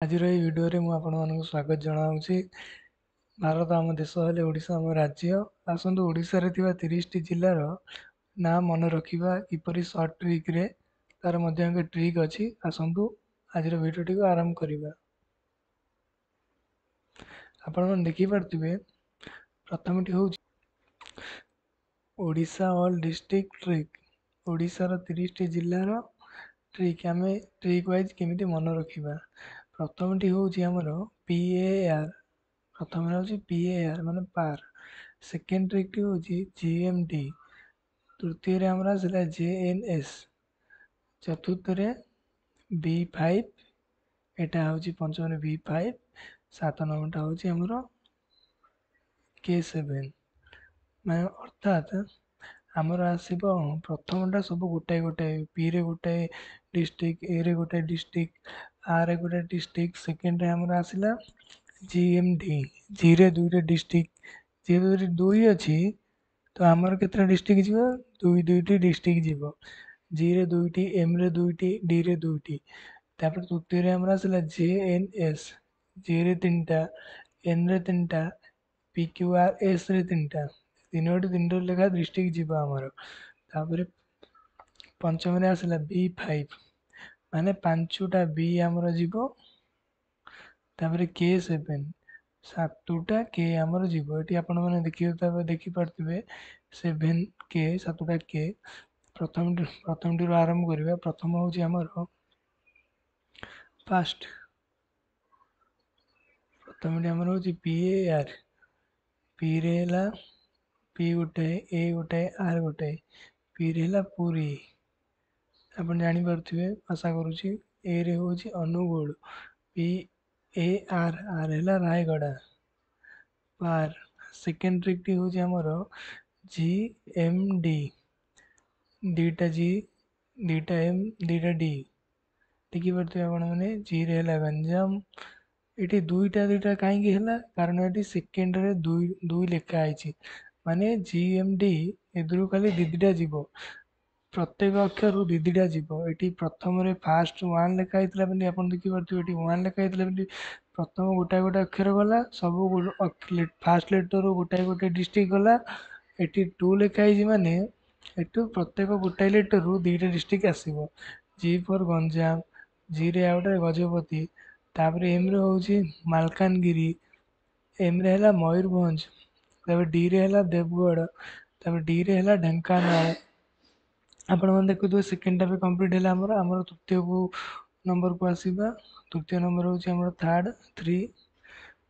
ଆଜିର ଏହି ଭିଡ଼ିଓରେ ମୁଁ ଆପଣମାନଙ୍କୁ ସ୍ୱାଗତ ଜଣାଉଛି। ଭାରତ ଆମ ଦେଶ ହେଲେ ଓଡ଼ିଶା ଆମ ରାଜ୍ୟ। ଆସନ୍ତୁ ଓଡ଼ିଶାରେ ଥିବା 30ଟି ଜିଲ୍ଲାର ନାଁ ମନେ ରଖିବା କିପରି ସର୍ଟ ଟ୍ରିକ୍ରେ। ତାର ମଧ୍ୟ ଏକ ଟ୍ରିକ୍ ଅଛି। ଆସନ୍ତୁ ଆଜିର ଭିଡ଼ିଓଟିକୁ ଆରମ୍ଭ କରିବା। ଆପଣମାନେ ଦେଖିପାରୁଥିବେ ପ୍ରଥମଟି ହେଉଛି ଓଡ଼ିଶା ଅଲ୍ ଡିଷ୍ଟ୍ରିକ୍ଟ ଟ୍ରିକ୍। ଓଡ଼ିଶାର 30ଟି ଜିଲ୍ଲାର ଟ୍ରିକ୍ ଆମେ ଟ୍ରିକ୍ ୱାଇଜ୍ କେମିତି ମନେ ରଖିବା। ପ୍ରଥମଟି ହେଉଛି ଆମର PAR। ପ୍ରଥମରେ ହେଉଛି PAR ମାନେ ପାର୍। ସେକେଣ୍ଡ ଟ୍ରିକ୍ଟି ହେଉଛି GMD। ତୃତୀୟରେ ଆମର ଆସିଲା JNS। ଚତୁର୍ଥରେ B5। ଏଟା ହେଉଛି ପଞ୍ଚମରେ B5। 7 ନମ୍ବରଟା ହେଉଛି ଆମର K7। ମାନେ ଅର୍ଥାତ୍ ଆମର ଆସିବ ପ୍ରଥମଟା ସବୁ ଗୋଟାଏ ଗୋଟାଏ, Pରେ ଗୋଟାଏ ଡିଷ୍ଟ୍ରିକ୍ଟ, Aରେ ଗୋଟାଏ ଡିଷ୍ଟ୍ରିକ୍ଟ, Rରେ ଗୋଟାଏ ଡିଷ୍ଟ୍ରିକ୍ଟ। ସେକେଣ୍ଡରେ ଆମର ଆସିଲା GMD, Gରେ ଦୁଇଟା ଡିଷ୍ଟ୍ରିକ୍ଟ। ଯେହେତୁ 2 ଅଛି ତ ଆମର କେତେଟା ଡିଷ୍ଟ୍ରିକ୍ଟ ଯିବ? ଦୁଇଟି ଡିଷ୍ଟ୍ରିକ୍ଟ ଯିବ। Gରେ 2ଟି, Mରେ 2ଟି, Dରେ 2ଟି। ତାପରେ ତୃତୀୟରେ ଆମର ଆସିଲା JNS, Jରେ 3ଟା, Nରେ 3ଟା, PQRSରେ 3ଟା। ତିନୋଟି ଲେଖା ଡିଷ୍ଟ୍ରିକ୍ଟ ଯିବ ଆମର। ତାପରେ ପଞ୍ଚମରେ ଆସିଲା B5 ମାନେ 5ଟା B ଆମର ଯିବ। ତାପରେ K7 7ଟା K ଆମର ଯିବ। ଏଠି ଆପଣମାନେ ଦେଖିପାରୁଥିବେ 7K 7ଟା K। ପ୍ରଥମଟିରୁ ଆରମ୍ଭ କରିବା। ପ୍ରଥମ ହେଉଛି ଆମର ଫାଷ୍ଟ। ପ୍ରଥମଟି ଆମର ହେଉଛି PAR। Pରେ ହେଲା P ଗୋଟାଏ, A ଗୋଟାଏ, R ଗୋଟାଏ। Pରେ ହେଲା ପୁରୀ। ଆପଣ ଜାଣିପାରୁଥିବେ ଆଶା କରୁଛି। Aରେ ହେଉଛି ଅନୁଗୁଳ। PAR, R ହେଲା ରାୟଗଡ଼ା। ପାର୍। ସେକେଣ୍ଡ ଟ୍ରିକ୍ଟି ହେଉଛି ଆମର GMD। 2ଟା G, 2ଟା M, 2ଟା D। ଦେଖିପାରୁଥିବେ ଆପଣମାନେ। Gରେ ହେଲା ଗଞ୍ଜାମ। ଏଠି ଦୁଇଟା କାହିଁକି ହେଲା? କାରଣ ଏଠି ସେକେଣ୍ଡରେ ଦୁଇ ଲେଖା ହେଇଛି। ମାନେ GMD ଏଥିରୁ ଖାଲି ଦିଟା ଯିବ। ପ୍ରତ୍ୟେକ ଅକ୍ଷରରୁ ଦିଟା ଯିବ। ଏଠି ପ୍ରଥମରେ ଫାଷ୍ଟ 1 ଲେଖା ହେଇଥିଲା ବୋଲି ଆପଣ ଦେଖିପାରୁଥିବେ। ଏଠି 1 ଲେଖା ହେଇଥିଲା ବୋଲି ପ୍ରଥମ ଗୋଟାଏ ଅକ୍ଷର ଗଲା। ସବୁ ଫାଷ୍ଟ ଲେଟରରୁ ଗୋଟାଏ ଡିଷ୍ଟ୍ରିକ୍ଟ ଗଲା। ଏଠି 2 ଲେଖା ହେଇଛି ମାନେ ଏଠୁ ପ୍ରତ୍ୟେକ ଗୋଟାଏ ଲେଟରରୁ 2ଟା ଡିଷ୍ଟ୍ରିକ୍ଟ ଆସିବ। G ଫର୍ ଗଞ୍ଜାମ, Gରେ ଆଉ ଗୋଟେ ଗଜପତି। ତାପରେ Mରେ ହେଉଛି ମାଲକାନଗିରି, Mରେ ହେଲା ମୟୂରଭଞ୍ଜ। ତାପରେ Dରେ ହେଲା ଦେବଗଡ଼। ତାପରେ Dରେ ହେଲା ଢେଙ୍କାନାଳ। ଆପଣମାନେ ଦେଖୁଥିବେ ସେକେଣ୍ଡଟା ବି କମ୍ପ୍ଲିଟ୍ ହେଲା ଆମର ତୃତୀୟ ନମ୍ବରକୁ ଆସିବା। ତୃତୀୟ ନମ୍ବର ହେଉଛି ଆମର 3।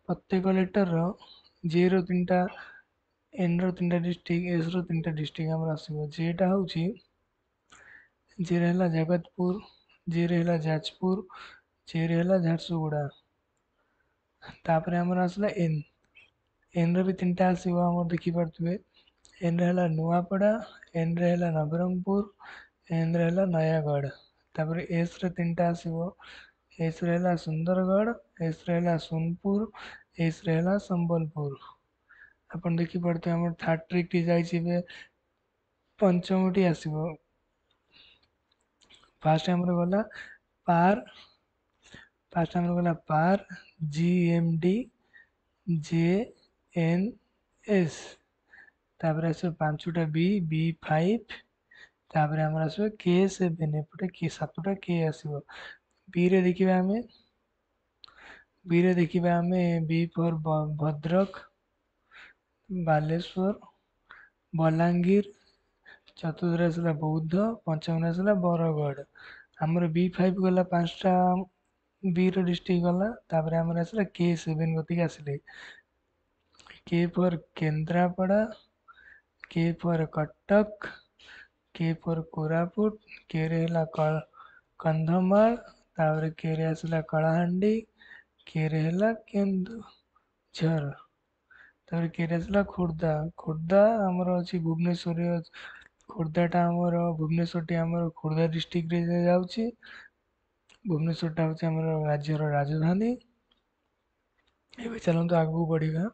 ପ୍ରତ୍ୟେକ ଲେଟରର Jର 3ଟା, Nର 3ଟା ଡିଷ୍ଟ୍ରିକ୍ଟ, Sର 3ଟା ଡିଷ୍ଟ୍ରିକ୍ଟ ଆମର ଆସିବ। Jଟା ହେଉଛି Jରେ ହେଲା ଜଗତପୁର, Jରେ ହେଲା ଯାଜପୁର, Jରେ ହେଲା ଝାରସୁଗୁଡ଼ା। ତାପରେ ଆମର ଆସିଲା N। Nର ବି 3ଟା ଆସିବ ଆମର ଦେଖିପାରୁଥିବେ। Nରେ ହେଲା ନୂଆପଡ଼ା, Nରେ ହେଲା ନବରଙ୍ଗପୁର, Nରେ ହେଲା ନୟାଗଡ଼। ତାପରେ Sରେ 3ଟା ଆସିବ। Sରେ ହେଲା ସୁନ୍ଦରଗଡ଼, Sରେ ହେଲା ସୋନପୁର, Sରେ ହେଲା ସମ୍ବଲପୁର। ଆପଣ ଦେଖିପାରୁଥିବେ ଆମର ଥାର୍ଡ଼ ଟ୍ରିକ୍ଟି ଯାଇଛି। ଏବେ ପଞ୍ଚମଟି ଆସିବ। ଫାଷ୍ଟ ଆମର ଗଲା ପାର୍। GMD, JNS। ତାପରେ ଆସିବ 5ଟା B5। ତାପରେ ଆମର ଆସିବ K7। ଏପଟେ 7ଟା K ଆସିବ। Bରେ ଦେଖିବା ଆମେ B ଫର୍ ଭଦ୍ରକ, ବାଲେଶ୍ୱର, ବଲାଙ୍ଗୀର। ଚତୁର୍ଥରେ ଆସିଲା ବୌଦ୍ଧ। ପଞ୍ଚମରେ ଆସିଲା ବରଗଡ଼। ଆମର B5 ଗଲା 5ଟା Bର ଡିଷ୍ଟ୍ରିକ୍ଟ ଗଲା। ତାପରେ ଆମର ଆସିଲା K7 କତିକି ଆସିଲେ। K for Kendrapara, K for Cuttack, K for Koraput, Kରେ ହେଲା କନ୍ଧମାଳ। ତାପରେ Kରେ ଆସିଲା କଳାହାଣ୍ଡି, Kରେ ହେଲା କେନ୍ଦୁଝର। ତାପରେ Kରେ ଆସିଲା ଖୋର୍ଦ୍ଧା। ଖୋର୍ଦ୍ଧା ଆମର ଅଛି ଭୁବନେଶ୍ୱରରେ। ଖୋର୍ଦ୍ଧାଟା ଆମର ଭୁବନେଶ୍ୱରଟି ଆମର ଖୋର୍ଦ୍ଧା ଡିଷ୍ଟ୍ରିକ୍ଟରେ ଯାଉଛି। ଭୁବନେଶ୍ୱରଟା ହେଉଛି ଆମର ରାଜ୍ୟର ରାଜଧାନୀ। ଏବେ ଚାଲନ୍ତୁ ଆଗକୁ ବଢ଼ିବା।